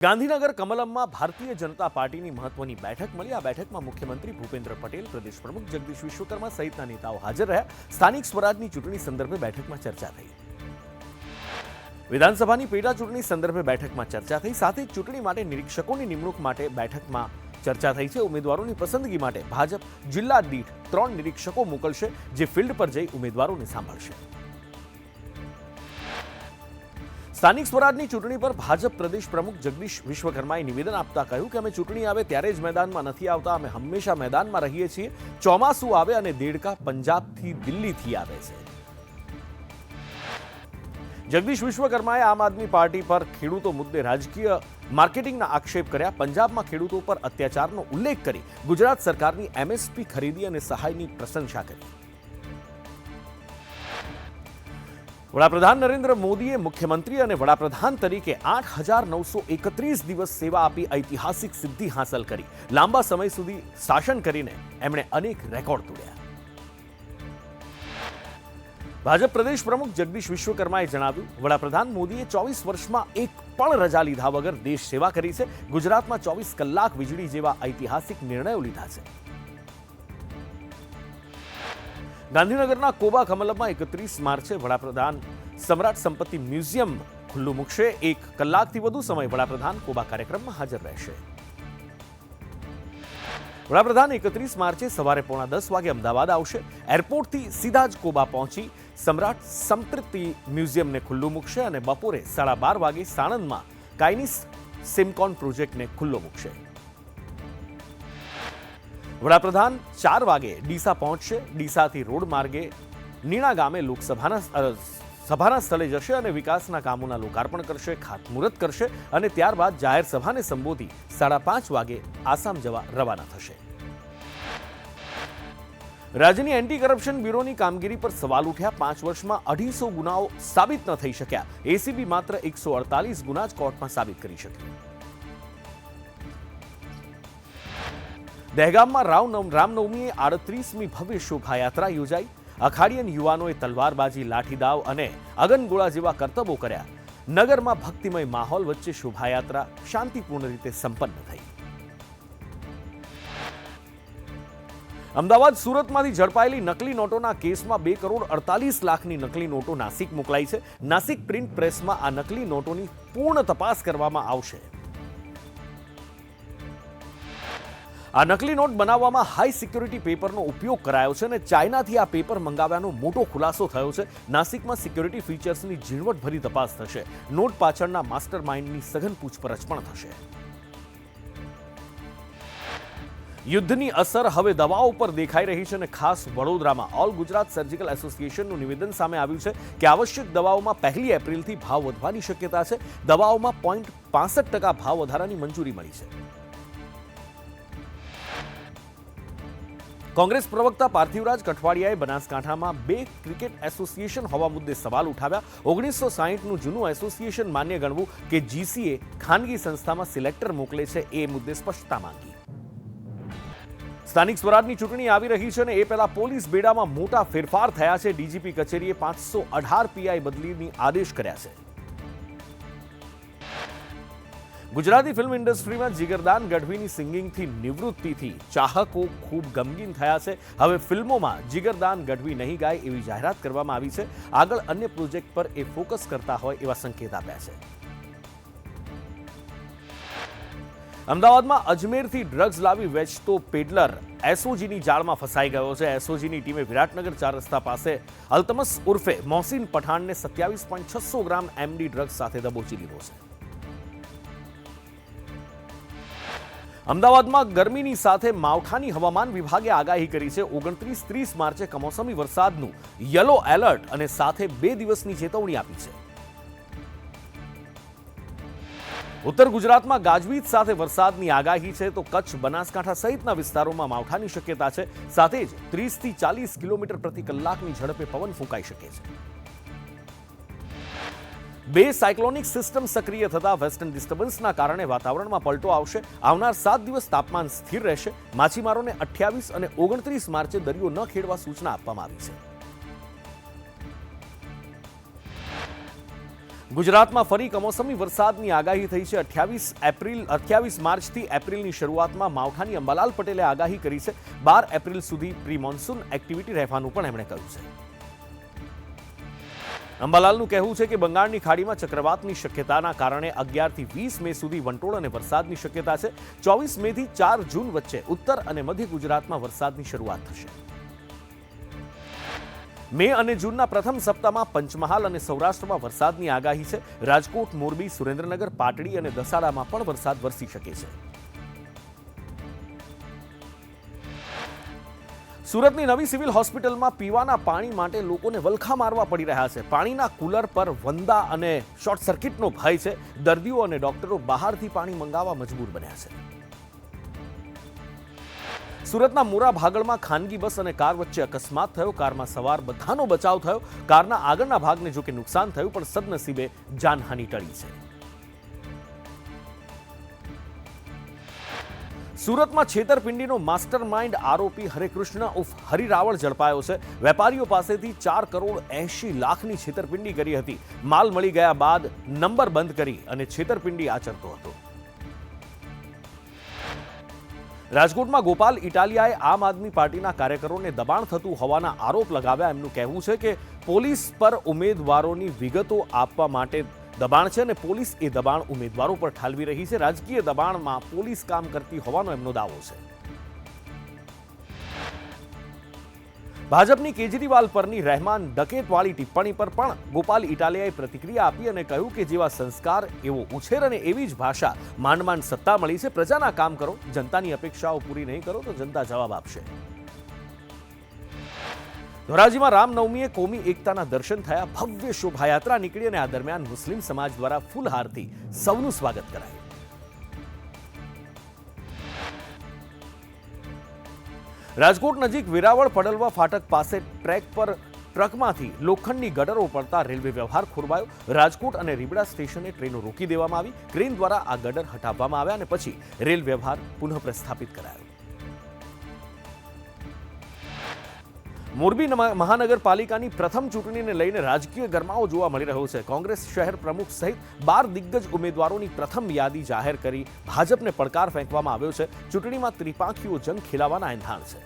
ગાંધીનગર કમલમમાં ભારતીય જનતા પાર્ટીની મહત્વની બેઠક મળી। આ બેઠકમાં મુખ્યમંત્રી ભૂપેન્દ્ર પટેલ, પ્રદેશ પ્રમુખ જગદીશ વિશ્વકર્મા સહિતના નેતાઓ હાજર રહ્યા। સ્થાનિક સ્વરાજની ચૂંટણી સંદર્ભે બેઠકમાં ચર્ચા થઈ। વિધાનસભાની પેટા ચૂંટણી સંદર્ભે બેઠકમાં ચર્ચા થઈ। સાથે જ ચૂંટણી માટે નિરીક્ષકોની નિમણૂક માટે બેઠકમાં ચર્ચા થઈ છે। ઉમેદવારોની પસંદગી માટે ભાજપ જિલ્લા દીઠ 3 નિરીક્ષકો મોકલશે, જે ફિલ્ડ પર જઈ ઉમેદવારોને સાંભળશે। સ્થાનિક સ્વરાજની ચૂંટણી પર ભાજપ પ્રદેશ પ્રમુખ જગદીશ વિશ્વકર્માએ નિવેદન આપતા કહ્યું કે અમે ચૂંટણી આવે ત્યારે જ મેદાનમાં નથી આવતા, અમે હંમેશા મેદાનમાં રહીએ છીએ। ચોમાસું આવે અને દેડકા પંજાબથી દિલ્હીથી આવે છે। જગદીશ વિશ્વકર્માએ આમ આદમી પાર્ટી પર ખેડૂતો મુદ્દે રાજકીય માર્કેટિંગના આક્ષેપ કર્યા। પંજાબમાં ખેડૂતો પર અત્યાચારનો ઉલ્લેખ કરી ગુજરાત સરકારની એમએસપી ખરીદી અને સહાયની પ્રશંસા કરી। વડાપ્રધાન નરેન્દ્ર મોદીએ મુખ્યમંત્રી અને વડાપ્રધાન તરીકે 8,931 દિવસ સેવા આપી ઐતિહાસિક સિદ્ધિ હાંસલ કરી। લાંબા સમય સુધી શાસન કરીને એમણે અનેક રેકોર્ડ તોડ્યા। ભાજપ પ્રદેશ પ્રમુખ જગદીશ વિશ્વકર્માએ જણાવ્યું, વડાપ્રધાન મોદીએ 24 વર્ષમાં એક પણ રજા લીધા વગર દેશ સેવા કરી છે। ગુજરાતમાં 24 કલાક વીજળી જેવા ઐતિહાસિક નિર્ણયો લીધા છે। ગાંધીનગરના કોબા કમલમમાં 31 માર્ચે વડાપ્રધાન સમ્રાટ સંપત્તિ મ્યુઝિયમ ખુલ્લું મૂકશે। 1 કલાકથી વધુ સમય વડાપ્રધાન કોબા કાર્યક્રમમાં હાજર રહેશે। વડાપ્રધાન 31 માર્ચે સવારે 9:45 વાગે અમદાવાદ આવશે। એરપોર્ટથી સીધા જ કોબા પહોંચી સમ્રાટ સંપત્તિ મ્યુઝિયમને ખુલ્લું મૂકશે અને બપોરે 12:30 વાગે સાણંદમાં કાઇનિસ સિમકોન પ્રોજેક્ટને ખુલ્લો મૂકશે। વડાપ્રધાન 4 વાગે ડીસા પહોંચશે। ડીસાથી રોડ માર્ગે નીણા ગામે સભાના સ્થળે જશે અને વિકાસના કામોના લોકાર્પણ કરશે, ખાતમુહૂર્ત કરશે અને ત્યારબાદ જાહેર સભાને સંબોધી 5:30 વાગે આસામ જવા રવાના થશે। રાજ્યની એન્ટી કરપ્શન બ્યુરોની કામગીરી પર સવાલ ઉઠ્યા। 5 વર્ષમાં 250 ગુનાઓ સાબિત ન થઈ શક્યા। એસીબી માત્ર 148 ગુના જ કોર્ટમાં સાબિત કરી શકી। દહેગામમાં રામનવમીએ 38મી ભવ્ય શોભાયાત્રા યોજાઈ। અખાડિયન યુવાનોએ તલવારબાજી, લાઠીદાવ અને અગનગોળા જેવા કરતબો કર્યા। નગરમાં ભક્તિમય માહોલ વચ્ચે શોભાયાત્રા શાંતિપૂર્ણ રીતે સંપન્ન થઈ। અમદાવાદ સુરતમાંથી ઝડપાયેલી નકલી નોટોના કેસમાં 2,48,00,000ની નકલી નોટો નાસિક મોકલાઈ છે। નાસિક પ્રિન્ટ પ્રેસમાં આ નકલી નોટોની પૂર્ણ તપાસ કરવામાં આવશે। આ નકલી નોટ બનાવવામાં હાઈ સિક્યોરિટી પેપરનો ઉપયોગ કરાયો છે અને ચાઇનાથી આ પેપર મંગાવ્યાનો મોટો ખુલાસો થયો છે। નાસિકમાં સિક્યોરિટી ફીચર્સની ઝીણવટભરી તપાસ થશે। નોટ પાછળના માસ્ટર માઇન્ડની સઘન પૂછપરછ પણ થશે। યુદ્ધની અસર હવે દવાઓ પર દેખાઈ રહી છે અને ખાસ વડોદરામાં ઓલ ગુજરાત સર્જિકલ એસોસિએશનનું નિવેદન સામે આવ્યું છે કે આવશ્યક દવાઓમાં 1 એપ્રિલથી ભાવ વધવાની શક્યતા છે। દવાઓમાં 0.65% ભાવ વધારાની મંજૂરી મળી છે। કોંગ્રેસ પ્રવક્તા પાર્થિવરાજ કઠવાડિયાએ બનાસકાંઠામાં 2 ક્રિકેટ એસોસિએશન હોવા મુદ્દે સવાલ ઉઠાવ્યા। 1960નું જૂનું એસોસિએશન માન્ય ગણવું કે જીસીએ ખાનગી સંસ્થામાં સિલેક્ટર મોકલે છે, એ મુદ્દે સ્પષ્ટતા માંગી। સ્થાનિક સ્વરાજની ચૂંટણી આવી રહી છે અને એ પહેલા પોલીસ બેડામાં મોટા ફેરફાર થયા છે। ડીજીપી કચેરીએ 518 પીઆઈ બદલીની આદેશ કર્યા છે। ગુજરાતી ફિલ્મ ઇન્ડસ્ટ્રીમાં જીગરદાન ગઢવીની સિંગિંગથી નિવૃત્તિથી ચાહકો ખૂબ ગમગીન થયા છે। હવે ફિલ્મોમાં જીગરદાન ગઢવી નહીં ગાય એવી જાહેરાત કરવામાં આવી છે। આગળ અન્ય પ્રોજેક્ટ પર એ ફોકસ કરતા હોય એવા સંકેત આપ્યા છે। અમદાવાદમાં અજમેરથી ડ્રગ્સ લાવી વેચતો પેડલર એસઓજીની જાળમાં ફસાઈ ગયો છે। એસઓજીની ટીમે વિરાટનગર 4 રસ્તા પાસે અલ્તમસ ઉર્ફે મોહસિન પઠાણને 27.600 ગ્રામ એમડી ડ્રગ્સ સાથે દબોચી લીધો છે। અમદાવાદમાં ગરમીની સાથે માવઠાની હવામાન વિભાગે આગાહી કરી છે। 29-30 માર્ચે કમોસમી વરસાદનું યલો એલર્ટ અને સાથે 2 દિવસની ચેતવણી આપી છે। ઉત્તર ગુજરાતમાં ગાજવીજ સાથે વરસાદની આગાહી છે, તો કચ્છ, બનાસકાંઠા સહિતના વિસ્તારોમાં માવઠાની શક્યતા છે। સાથે જ 30થી 40 કિલોમીટર પ્રતિ કલાકની ઝડપે પવન ફૂંકાઈ શકે છે। 2 સાયક્લોનિક સિસ્ટમ સક્રિય થતા વેસ્ટર્ન ડિસ્ટર્બન્સના કારણે વાતાવરણમાં પલટો આવશે। આવનાર 7 દિવસ તાપમાન સ્થિર રહેશે। માછીમારોને 28 અને 29 માર્ચે દરિયો ન ખેડવા સૂચના આપવામાં આવી છે। ગુજરાતમાં ફરી કમોસમી વરસાદની આગાહી થઈ છે. 28 માર્ચથી એપ્રિલની શરૂઆતમાં માવઠાની અંબાલાલ પટેલે આગાહી કરી છે. 12 એપ્રિલ સુધી પ્રી મોન્સૂન એક્ટિવિટી રહેવાનું પણ એમણે કહ્યું છે. અંબાલાલનું કહેવું છે કે બંગાળની ખાડીમાં ચક્રવાતની શક્યતાના કારણે 11 થી 20 મે સુધી વંટોળ અને વરસાદની શક્યતા છે. 24 મેથી 4 જૂન વચ્ચે ઉત્તર અને મધ્ય ગુજરાતમાં વરસાદની શરૂઆત થશે. મે અને જૂનના પ્રથમ સપ્તાહમાં પંચમહાલ અને સૌરાષ્ટ્રમાં વરસાદની આગાહી છે. રાજકોટ, મોરબી, સુરેન્દ્રનગર, પાટડી અને દસાડામાં પણ વરસાદ વરસી શકે છે. સુરતની નવી સિવિલ હોસ્પિટલમાં પીવાના પાણી માટે લોકોને વલખા મારવા પડી રહ્યા છે. પાણીના કુલર પર વંદા અને શોર્ટ સર્કિટનો ભય છે. દર્દીઓ અને ડોક્ટરો બહારથી પાણી મંગાવવા મજબૂર બન્યા છે. સુરતના મોરા ભાગળમાં ખાનગી બસ અને કાર વચ્ચે અકસ્માત થયો. કારમાં સવાર બધાનો બચાવ થયો. કારના આગળના ભાગને જોકે નુકસાન થયું, પણ સદનસીબે જાનહાનિ ટળી છે. સુરતમાં છેતરપિંડીનો માસ્ટર માઇન્ડ આરોપી હરેકૃષ્ણ ઉર્ફ હરિરાવળ ઝડપાયો છે. વેપારીઓ પાસેથી 4,80,00,000ની છેતરપિંડી કરી હતી. માલ મળી ગયા બાદ નંબર બંધ કરી અને છેતરપિંડી આચરતો હતો. રાજકોટમાં ગોપાલ ઇટાલિયાએ આમ આદમી પાર્ટીના કાર્યકરોને દબાણ થતું હોવાના આરોપ લગાવ્યા. એમનું કહેવું છે કે પોલીસ પર ઉમેદવારોની વિગતો આપવા માટે દબાણ છે અને પોલીસ એ દબાણ ઉમેદવારો પર ઠાલવી રહી છે. રાજકીય દબાણમાં પોલીસ કામ કરતી હોવાનો એમનો દાવો છે. ભાજપની કેજરીવાલ પરની રહેમાન ડકેતવાળી ટિપ્પણી પર પણ ગોપાલ ઇટાલિયાએ પ્રતિક્રિયા આપી અને કહ્યું કે જેવા સંસ્કાર, એવો ઉછેર અને એવી જ ભાષા માંડ માંડ સત્તા મળી છે. પ્રજાના કામ કરો, જનતાની અપેક્ષાઓ પૂરી નહીં કરો તો જનતા જવાબ આપશે. ધોરાજીમાં રામનવમીએ કોમી એકતાના દર્શન થયા. ભવ્ય શોભાયાત્રા નીકળી અને આ દરમિયાન મુસ્લિમ સમાજ દ્વારા ફૂલહારથી સૌનું સ્વાગત કરાયું. રાજકોટ નજીક વેરાવળ પડલવા ફાટક પાસે ટ્રેક પર ટ્રકમાંથી લોખંડની ગટરો પડતા રેલવે વ્યવહાર ખોરવાયો. રાજકોટ અને રીબડા સ્ટેશને ટ્રેનો રોકી દેવામાં આવી. ક્રેન દ્વારા આ ગટર હટાવવામાં આવ્યા અને પછી રેલ વ્યવહાર પુનઃ પ્રસ્થાપિત કરાયો. મોરબી મહાનગરપાલિકાની પ્રથમ ચૂંટણીને લઈને રાજકીય ગરમાવો જોવા મળી રહ્યો છે. કોંગ્રેસ શહેર પ્રમુખ સહિત 12 દિગ્ગજ ઉમેદવારોની પ્રથમ યાદી જાહેર કરી ભાજપને પડકાર ફેંકવામાં આવ્યો છે. ચૂંટણીમાં ત્રિપાંખીઓ જંગ ખેલાવાના એંધાણ છે.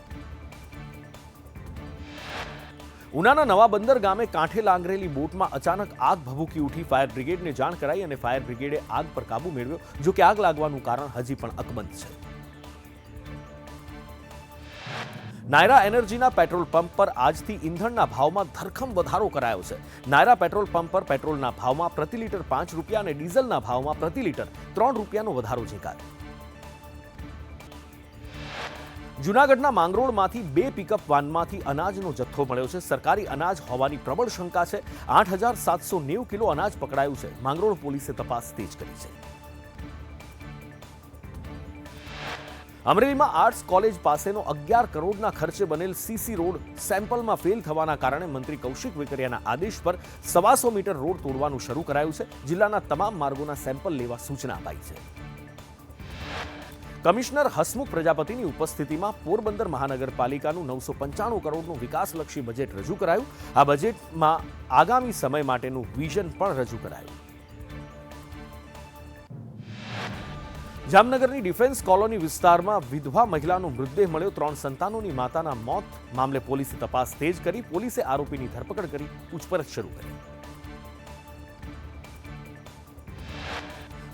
ઉનાના નવા બંદર ગામે કાંઠે લાંગરેલી બોટમાં અચાનક આગ ભભૂકી ઉઠી. ફાયર બ્રિગેડને જાણ કરાઈ અને ફાયર બ્રિગેડે આગ પર કાબુ મેળવ્યો. જો કે આગ લાગવાનું કારણ હજી પણ અકબંધ છે. નાયરા એનર્જીના પેટ્રોલ પંપ પર આજથી ઈંધણના ભાવમાં ધરખમ વધારો કરાયો છે. નાયરા પેટ્રોલ પંપ પર પેટ્રોલના ભાવમાં પ્રતિ લીટર 5 રૂપિયા અને ડીઝલના ભાવમાં પ્રતિ લીટર 3 રૂપિયાનો વધારો ઝીંકાયો. જૂનાગઢના માંગરોળમાંથી 2 પિકઅપ વાનમાંથી અનાજનો જથ્થો મળ્યો છે. સરકારી અનાજ હોવાની પ્રબળ શંકા છે. 8,790 કિલો અનાજ પકડાયું છે. માંગરોળ પોલીસે તપાસ તેજ કરી છે. અમરેલીમાં આર્ટ્સ કોલેજ પાસેનો 11 કરોડના ખર્ચે બનેલ સીસી રોડ સેમ્પલમાં ફેલ થવાના કારણે મંત્રી કૌશિક વેકરિયાના આદેશ પર 125 મીટર રોડ તોડવાનું શરૂ કરાયું છે. જિલ્લાના તમામ માર્ગોના સેમ્પલ લેવા સૂચના અપાઈ છે. કમિશનર હસમુખ પ્રજાપતિની ઉપસ્થિતિમાં પોરબંદર મહાનગરપાલિકાનું 995 કરોડનું વિકાસલક્ષી બજેટ રજૂ કરાયું. આ બજેટમાં આગામી સમય માટેનું વિઝન પણ રજૂ કરાયું. જામનગરની ડિફેન્સ કોલોની વિસ્તારમાં વિધવા મહિલાનો મૃતદેહ મળ્યો. 3 સંતાનોની માતાના મોત મામલે પોલીસે તપાસ તેજ કરી. પોલીસે આરોપીની ધરપકડ કરી પૂછપરછ શરૂ કરી.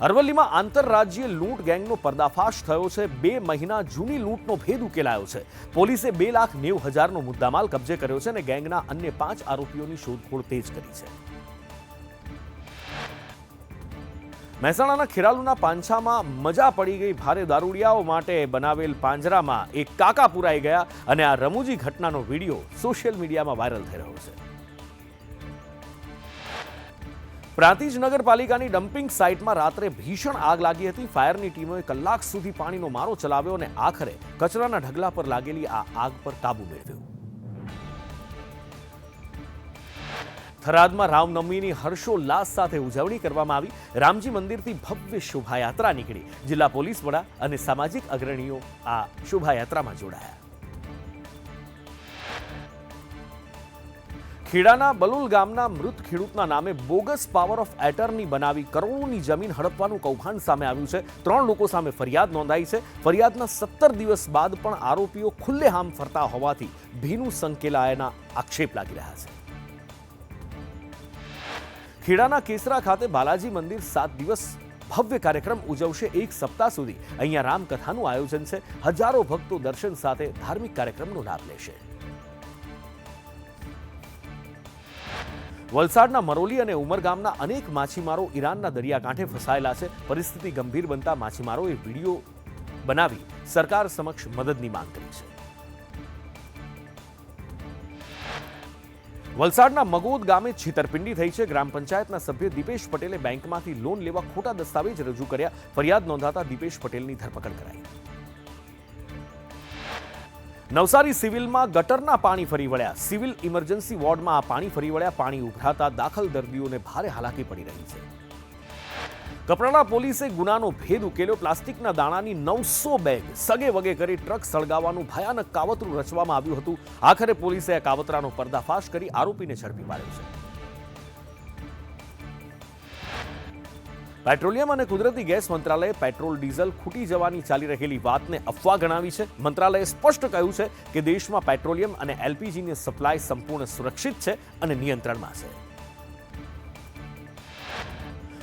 અરવલ્લીમાં આંતરરાજ્ય લૂંટ ગેંગનો પર્દાફાશ થયો છે. 2 મહિના જૂની લૂંટનો ભેદ ઉકેલાયો છે. પોલીસે 2,90,000નો મુદ્દામાલ કબજે કર્યો છે અને ગેંગના અન્ય 5 આરોપીઓની શોધખોળ તેજ કરી છે. મહેસાણાના ખેરાલુના પાંછામાં મજા પડી ગઈ. ભારે દારૂડિયાઓ માટે બનાવેલ પાંજરામાં એક કાકા પુરાઈ ગયા અને આ રમૂજી ઘટનાનો વિડીયો સોશિયલ મીડિયામાં વાયરલ થઈ રહ્યો છે. પ્રાંતિજ નગરપાલિકાની ડમ્પિંગ સાઇટમાં રાત્રે ભીષણ આગ લાગી હતી. ફાયરની ટીમોએ કલાક સુધી પાણીનો મારો ચલાવ્યો અને આખરે કચરાના ઢગલા પર લાગેલી આ આગ પર કાબુ મેળવ્યો. થરાદમાં રામનવમીની હર્ષોલ્લાસ સાથે ઉજવણી કરવામાં આવી. રામજી મંદિરથી ભવ્ય શોભાયાત્રા નીકળી. જિલ્લા પોલીસ વડા અને સામાજિક અગ્રણીઓ આ શોભાયાત્રામાં જોડાયા. ખેડાના બલુલ ગામના મૃત ખેડૂતના નામે બોગસ પાવર ઓફ એટર્ની બનાવી કરોડોની જમીન હડપવાનું કૌભાંડ સામે આવ્યું છે. 3 લોકો સામે ફરિયાદ નોંધાઈ છે. ફરિયાદના 17 દિવસ બાદ પણ આરોપીઓ ખુલ્લેઆમ ફરતા હોવાથી ભીનું સંકેલાયાના આક્ષેપ લાગી રહ્યા છે. ખેડાના કેસરા ખાતે બાલાજી મંદિર 7 દિવસ ભવ્ય કાર્યક્રમ ઉજવશે. 1 સપ્તાહ સુધી અહીંયા રામકથાનું આયોજન છે. હજારો ભક્તો દર્શન સાથે ધાર્મિક કાર્યક્રમનો લાભ લેશે. વલસાડના મરોલી અને ઉમરગામના અનેક માછીમારો ઈરાનના દરિયાકાંઠે ફસાયેલા છે. પરિસ્થિતિ ગંભીર બનતા માછીમારોએ વિડીયો બનાવી સરકાર સમક્ષ મદદની માંગ કરી છે. વલસાડના મગોદ ગામે છેતરપિંડી થઈ છે. ગ્રામ પંચાયતના સભ્ય દીપેશ પટેલે બેંકમાંથી લોન લેવા ખોટા દસ્તાવેજ રજૂ કર્યા. ફરિયાદ નોંધાતા દીપેશ પટેલની ધરપકડ કરાઈ. નવસારી સિવિલમાં ગટરના પાણી ફરી વળ્યા. સિવિલ ઇમરજન્સી વોર્ડમાં આ પાણી ફરી વળ્યા. પાણી ઉભરાતા દાખલ દર્દીઓને ભારે હાલાકી પડી રહી છે. કપરાડા પોલીસે ગુનાનો ભેદ ઉકેલ્યો. પ્લાસ્ટિકના દાણાની 900 બેગ સગે વગે કરી ટ્રક સળગાવવાનું ભયાનક કાવતરું રચવામાં આવ્યું હતું. આખરે પોલીસે આ કાવતરાનો પર્દાફાશ કરી આરોપીને ઝડપી પાડ્યો છે. પેટ્રોલિયમ અને કુદરતી ગેસ મંત્રાલયે પેટ્રોલ ડીઝલ ખૂટી જવાની ચાલી રહેલી વાતને અફવા ગણાવી છે. મંત્રાલયે સ્પષ્ટ કહ્યું છે કે દેશમાં પેટ્રોલિયમ અને એલપીજીની સપ્લાય સંપૂર્ણ સુરક્ષિત છે અને નિયંત્રણમાં છે.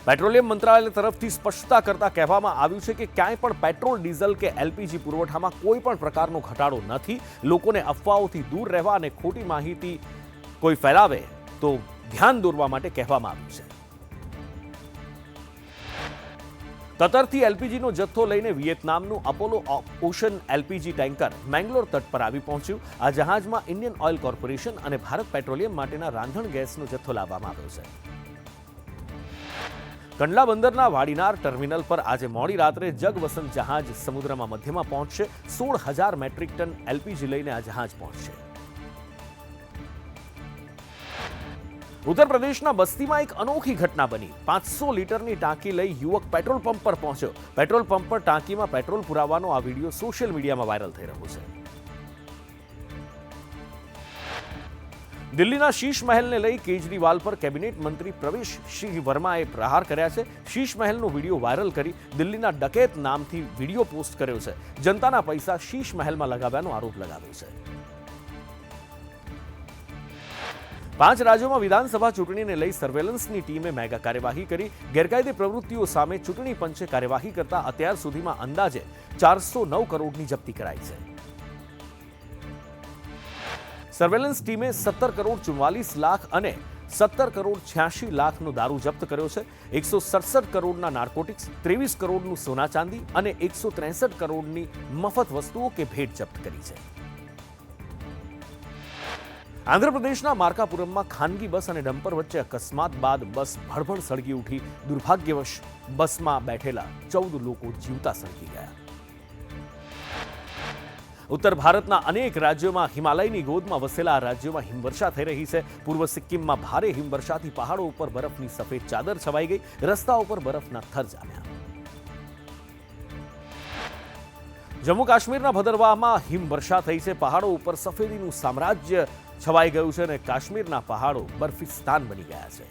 પેટ્રોલિયમ મંત્રાલય તરફથી સ્પષ્ટતા કરતા કહેવામાં આવ્યું છે કે ક્યાંય પણ પેટ્રોલ ડીઝલ કે એલપીજી પુરવઠામાં કોઈ પણ પ્રકારનો ઘટાડો નથી. લોકોને અફવાઓથી દૂર રહેવા અને ખોટી માહિતી કોઈ ફેલાવે તો ધ્યાન દોરવા માટે કહેવામાં આવ્યું છે. કતરથી એલપીજીનો જથ્થો લઈને વિયેતનામનું Apollo ocean LPG tanker Mangalore તટ પર આવી પહોંચ્યું. આ જહાજમાં ઇન્ડિયન ઓઇલ કોર્પોરેશન અને ભારત પેટ્રોલિયમ માટેના રાંધણ ગેસનો જથ્થો લાવવામાં આવ્યો છે. કંડલા બંદરના વાડીનાર ટર્મિનલ પર આજે મોડી રાત્રે જગવસંત જહાજ સમુદ્રમાં મધ્યમાં પહોંચશે. 16,000 મેટ્રિક ટન એલપીજી લઈને આ જહાજ પહોંચશે. ઉત્તર પ્રદેશના બસ્તીમાં એક અનોખી ઘટના બની. 500 લીટરની ટાંકી લઈ યુવક પેટ્રોલ પંપ પર પહોંચ્યો. પેટ્રોલ પંપ પર ટાંકીમાં પેટ્રોલ પુરાવાનો આ વિડીયો સોશિયલ મીડિયામાં વાયરલ થઈ રહ્યો છે. દિલ્હીના શીશ મહેલને લઈ કેજરીવાલ પર કેબિનેટ મંત્રી પ્રવેશ સિંહ વર્માએ પ્રહાર કર્યા છે. શીશ મહેલનો વિડીયો વાયરલ કરી દિલ્હીના ડકેત નામથી વિડીયો પોસ્ટ કર્યો છે. જનતાના પૈસા શીશ મહેલમાં લગાવ્યાનો આરોપ લગાવ્યો છે. 5 રાજ્યોમાં વિધાનસભા ચૂંટણીને લઈ સર્વેલન્સની ટીમે મેગા કાર્યવાહી કરી. ગેરકાયદે પ્રવૃત્તિઓ સામે ચૂંટણી પંચે કાર્યવાહી કરતા અત્યાર સુધીમાં અંદાજે 409 કરોડની જપ્તી કરાઈ છે. સર્વેલન્સ ટીમે 17 કરોડ 44 લાખ અને 17 કરોડ 86 લાખનો દારૂ જપ્ત કર્યો છે. 167 કરોડના નાર્કોટિક્સ, 23 કરોડનું સોના ચાંદી અને 163 કરોડની મફત વસ્તુઓ કે ભેટ જપ્ત કરી છે. આંધ્રપ્રદેશના માર્કાપુરમમાં ખાનગી બસ અને ડમ્પર વચ્ચે અકસ્માત બાદ બસ ભડભડ સળગી ઉઠી. દુર્ભાગ્યવશ બસમાં બેઠેલા 14 લોકો જીવતા સળગી ગયા. ઉત્તર ભારતના અનેક રાજ્યોમાં હિમાલયની ગોદમાં વસેલા આ રાજ્યોમાં હિમવર્ષા થઈ રહી છે. પૂર્વ સિક્કિમમાં ભારે હિમવર્ષાથી પહાડો ઉપર બરફની સફેદ ચાદર છવાઈ ગઈ. રસ્તાઓ પર બરફના થર જામ્યા. જમ્મુ કાશ્મીરના ભદરવામાં હિમવર્ષા થઈ છે. પહાડો ઉપર સફેદીનું સામ્રાજ્ય છવાઈ ગયું છે અને કાશ્મીરના પહાડો બરફિસ્તાન બની ગયા છે.